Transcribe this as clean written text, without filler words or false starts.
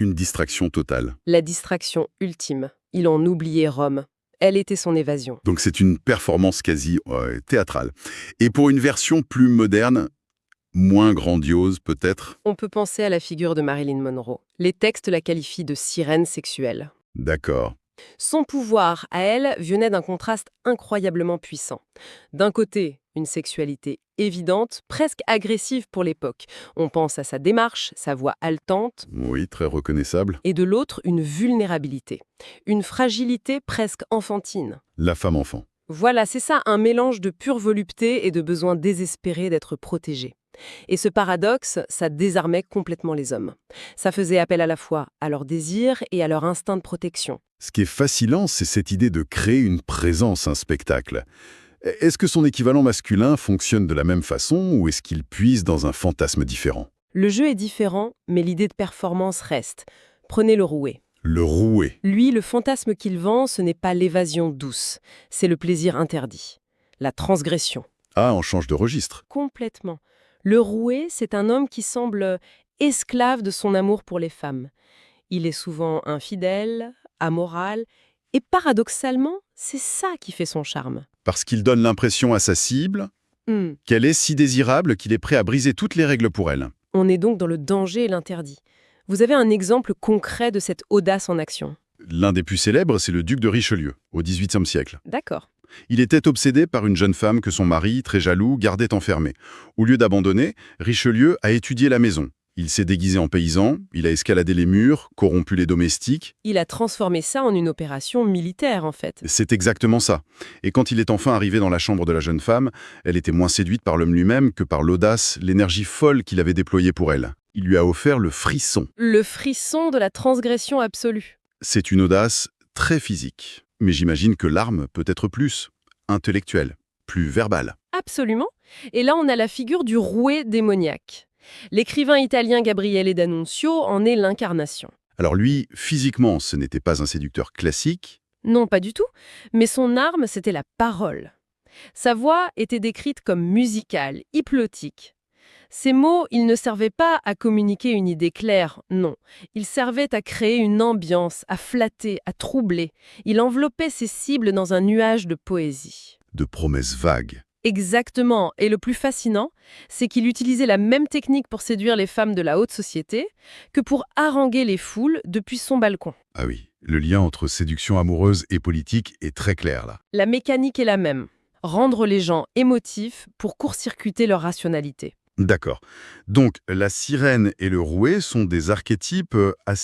Une distraction totale. La distraction ultime. Il en oubliait Rome. Elle était son évasion. Donc c'est une performance quasi théâtrale. Et pour une version plus moderne, moins grandiose peut-être? On peut penser à la figure de Marilyn Monroe. Les textes la qualifient de sirène sexuelle. D'accord. Son pouvoir, à elle, venait d'un contraste incroyablement puissant. D'un côté, une sexualité évidente, presque agressive pour l'époque. On pense à sa démarche, sa voix haletante, Oui, très reconnaissable. et de l'autre, une vulnérabilité. Une fragilité presque enfantine. La femme-enfant. Voilà, c'est ça, un mélange de pure volupté et de besoin désespéré d'être protégé. Et ce paradoxe, ça désarmait complètement les hommes. Ça faisait appel à la fois à leur désir et à leur instinct de protection. Ce qui est fascinant, c'est cette idée de créer une présence, un spectacle. Est-ce que son équivalent masculin fonctionne de la même façon ou est-ce qu'il puise dans un fantasme différent? Le jeu est différent, mais l'idée de performance reste. Prenez le rouet. Le rouet. Lui, le fantasme qu'il vend, ce n'est pas l'évasion douce, c'est le plaisir interdit, la transgression. Ah, on change de registre. Complètement. Le rouet, c'est un homme qui semble esclave de son amour pour les femmes. Il est souvent infidèle, amoral, et paradoxalement, c'est ça qui fait son charme. Parce qu'il donne l'impression à sa cible Hmm. qu'elle est si désirable qu'il est prêt à briser toutes les règles pour elle. On est donc dans le danger et l'interdit. Vous avez un exemple concret de cette audace en action? L'un des plus célèbres, c'est le duc de Richelieu, au XVIIIe siècle. D'accord. Il était obsédé par une jeune femme que son mari, très jaloux, gardait enfermée. Au lieu d'abandonner, Richelieu a étudié la maison. Il s'est déguisé en paysan, il a escaladé les murs, corrompu les domestiques. Il a transformé ça en une opération militaire, en fait. C'est exactement ça. Et quand il est enfin arrivé dans la chambre de la jeune femme, elle était moins séduite par l'homme lui-même que par l'audace, l'énergie folle qu'il avait déployée pour elle. Il lui a offert le frisson. Le frisson de la transgression absolue. C'est une audace très physique. Mais j'imagine que l'arme peut être plus intellectuelle, plus verbale. Absolument. Et là, on a la figure du rouet démoniaque. L'écrivain italien Gabriele D'Annunzio en est l'incarnation. Alors lui, physiquement, ce n'était pas un séducteur classique. Non, pas du tout, mais son arme, c'était la parole. Sa voix était décrite comme musicale, hypnotique. Ces mots, ils ne servaient pas à communiquer une idée claire, non. Ils servaient à créer une ambiance, à flatter, à troubler. Il enveloppait ses cibles dans un nuage de poésie. De promesses vagues. Exactement. Et le plus fascinant, c'est qu'il utilisait la même technique pour séduire les femmes de la haute société que pour haranguer les foules depuis son balcon. Ah oui, le lien entre séduction amoureuse et politique est très clair là. La mécanique est la même. Rendre les gens émotifs pour court-circuiter leur rationalité. D'accord. Donc la sirène et le rouet sont des archétypes assez